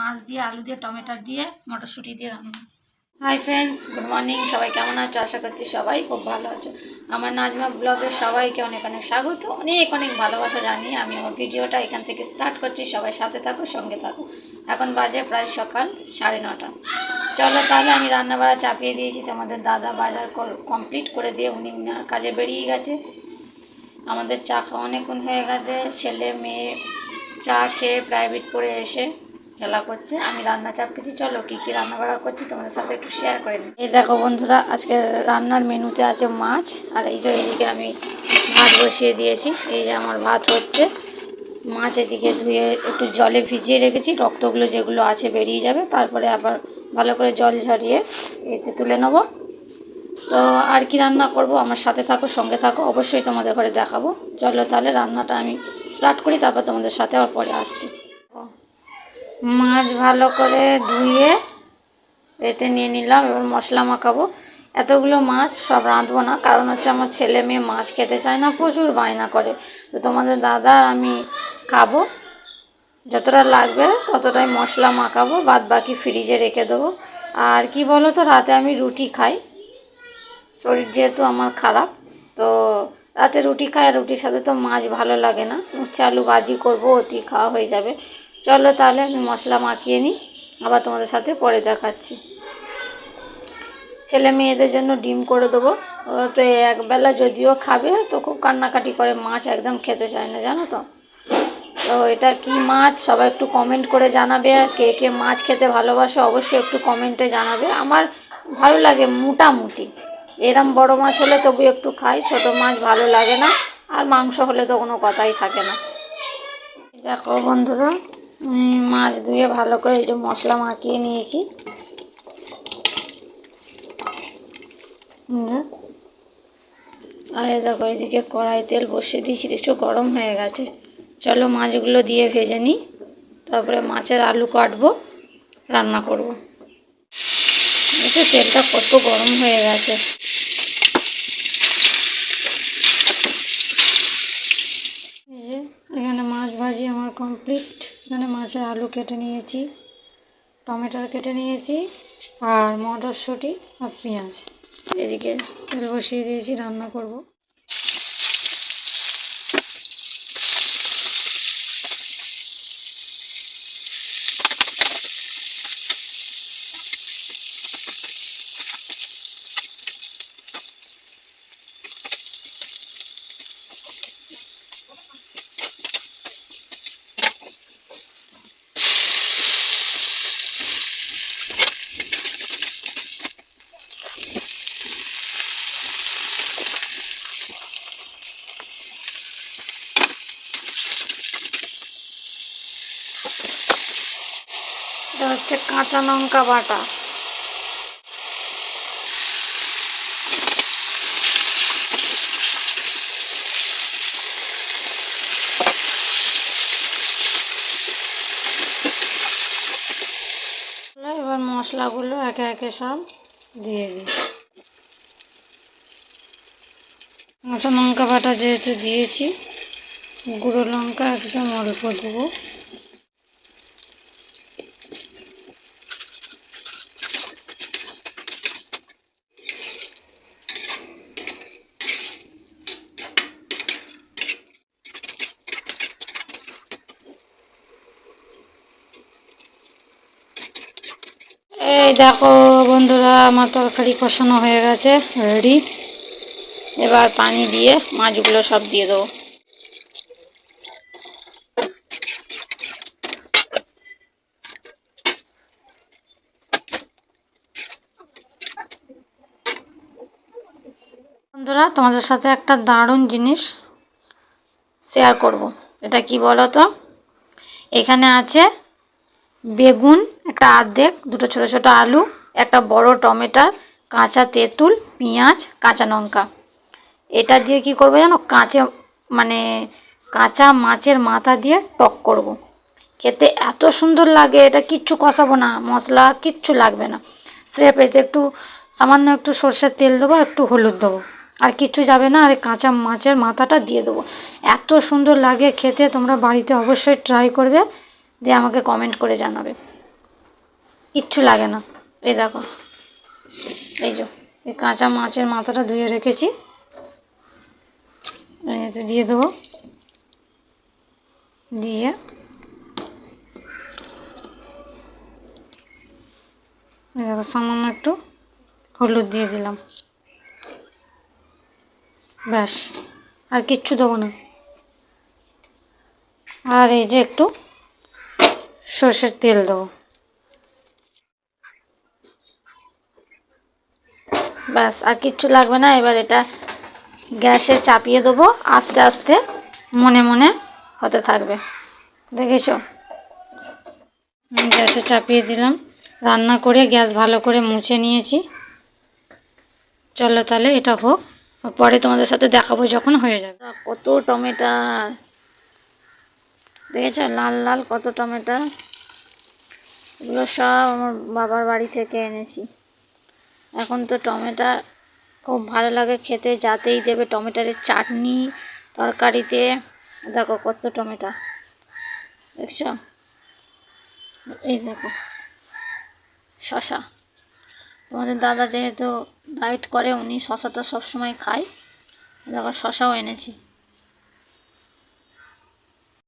মাছ দিয়ে, আলু দিয়ে, টমেটো দিয়ে, মটরশুঁটি দিয়ে রান্না। Hi friends, good morning. সবাই কেমন আছো? আশা করছি সবাই খুব ভালো আছো। আমার নাজমা ব্লগের সবাইকে অনেক অনেক স্বাগত, অনেক অনেক ভালোবাসা জানিয়ে আমি আমার ভিডিওটা এখান থেকে স্টার্ট করছি। সবাই সাথে থাকো, সঙ্গে থাকো। এখন বাজে প্রায় সকাল 9:30। চলো তাহলে আমি রান্নাবাড়া চাপিয়ে দিয়েছি। তোমাদের দাদা বাজার কমপ্লিট করে দিয়ে উনি উনার কাজে বেরিয়ে গেছে। আমাদের চা খাওয়া অনেকক্ষণ হয়ে গেছে। ছেলে মেয়ে চা খেয়ে প্রাইভেট পড়ে এসে খেলা করছে। আমি রান্না চাপিয়েছি। চলো কী কী রান্না বাড়া করছি তোমাদের সাথে একটু শেয়ার করে নিই। এই দেখো বন্ধুরা, আজকে রান্নার মেনুতে আছে মাছ। আর এই যে এদিকে আমি ভাত বসিয়ে দিয়েছি। এই যে আমার ভাত হচ্ছে। মাছ এদিকে ধুয়ে একটু জলে ভিজিয়ে রেখেছি, রক্তগুলো যেগুলো আছে বেরিয়ে যাবে। তারপরে আবার ভালো করে জল ঝরিয়ে এতে তুলে নেবো। তো আর কি রান্না করব, আমার সাথে থাকো, সঙ্গে থাকো, অবশ্যই তোমাদের ঘরে দেখাবো। চলো তাহলে রান্নাটা আমি স্টার্ট করি, তারপর তোমাদের সাথে আবার পরে আসছি। মাছ ভালো করে ধুয়ে এতে নিয়ে নিলাম। এবার মশলা মাখাবো। এতগুলো মাছ সব রাঁধবো না, কারণ হচ্ছে আমার ছেলে মেয়ে মাছ খেতে চায় না, প্রচুর বায়না করে। তো তোমাদের দাদা আমি খাবো, যতটা লাগবে ততটাই মশলা মাখাবো, বাদ বাকি ফ্রিজে রেখে দেবো। আর কি বলো তো, রাতে আমি রুটি খাই, শরীর যেহেতু আমার খারাপ, তো রাতে রুটি খাই। আর রুটির সাথে তো মাছ ভালো লাগে না। উচ্ছে আলু ভাজি করবো, অতি খাওয়া হয়ে যাবে। চলো তাহলে আমি মশলা মাখিয়ে নিই, আবার তোমাদের সাথে পরে দেখাচ্ছি। ছেলে মেয়েদের জন্য ডিম করে দেবো। ওরা তো একবেলা যদিও খাবে, তো খুব কান্নাকাটি করে, মাছ একদম খেতে চায় না, জানো তো। তো এটা কি মাছ সবাই একটু কমেন্ট করে জানাবে। কে কে মাছ খেতে ভালোবাসে অবশ্যই একটু কমেন্টে জানাবে। আমার ভালো লাগে মোটামুটি, এরম বড় মাছ হলে তবু একটু খাই, ছোট মাছ ভালো লাগে না। আর মাংস হলে তো কোনো কথাই থাকে না। দেখো বন্ধুরা, মাছ ধুয়ে ভালো করে এই যে মশলা মাখিয়ে নিয়েছি। আর দেখো এদিকে কড়াই তেল বসিয়ে দিয়েছি, একটু গরম হয়ে গেছে। চলো মাছগুলো দিয়ে ভেজে নিই, তারপরে মাছের আলু কাটবো, রান্না করব। এতে তেলটা কত গরম হয়ে গেছে। এই যে এখানে মাছ ভাজি আমার কমপ্লিট। এখানে মাছের আলু কেটে নিয়েছি, টমেটো কেটে নিয়েছি, আর মটরশুঁটি আর পেঁয়াজ। এদিকে তেল বসিয়ে দিয়েছি, রান্না করব। এটা হচ্ছে কাঁচা লঙ্কা বাটা। এবার মশলাগুলো একে একে সব দিয়ে দিই। কাঁচা লঙ্কা বাটা যেহেতু দিয়েছি, গুঁড়ো লঙ্কা একদম অল্প দেবো। এই দেখো বন্ধুরা, আমার তরকারি কষানো হয়ে গেছে, রেডি। এবার পানি দিয়ে মাছগুলো সব দিয়ে দেবো। বন্ধুরা, তোমাদের সাথে একটা দারুণ জিনিস শেয়ার করব। এটা কি বলো তো, এখানে আছে বেগুন একটা অর্ধেক, দুটো ছোটো ছোটো আলু, একটা বড় টমেটো, কাঁচা তেঁতুল, পেঁয়াজ, কাঁচা লঙ্কা। এটা দিয়ে কি করবো জানো, কাঁচা মাছের মাথা দিয়ে টক করব। খেতে এত সুন্দর লাগে। এটা কিচ্ছু কষাবো না, মশলা কিচ্ছু লাগবে না। স্রেফ এতে একটু সামান্য একটু সর্ষের তেল দেবো, একটু হলুদ দেবো, আর কিচ্ছু যাবে না। আর কাঁচা মাছের মাথাটা দিয়ে দেবো। এত সুন্দর লাগে খেতে। তোমরা বাড়িতে অবশ্যই ট্রাই করবে, দিয়ে আমাকে কমেন্ট করে জানাবে। কিচ্ছু লাগে না। এই দেখো, এই যে এই কাঁচা মাছের মাথাটা ধুয়ে রেখেছি, এতে দিয়ে দেবো। দিয়ে এই দেখো সামান্য একটু হলুদ দিয়ে দিলাম, ব্যাস, আর কিচ্ছু দেবো না। আর এই যে একটু সর্ষের তেল দেবো, ব্যাস, আর কিচ্ছু লাগবে না। এবার এটা গ্যাসে চাপিয়ে দেবো, আস্তে আস্তে মনে মনে হতে থাকবে। দেখেছো, গ্যাসে চাপিয়ে দিলাম, রান্না করে গ্যাস ভালো করে মুছে নিয়েছি। চলো তাহলে এটা হোক, পরে তোমাদের সাথে দেখাবো যখন হয়ে যাবে। কত টমেটো দেখেছো, লাল লাল কত টমেটো। এগুলো সব আমার বাবার বাড়ি থেকে এনেছি। এখন তো টমেটো খুব ভালো লাগে খেতে, যাতেই দেবে টমেটোর চাটনি, তরকারিতে। দেখো কত টমেটো, দেখছো। এই দেখো শশা, তোমাদের দাদা যেহেতু ডায়েট করে, উনি শশাটা সবসময় খায়। দেখো শশাও এনেছি।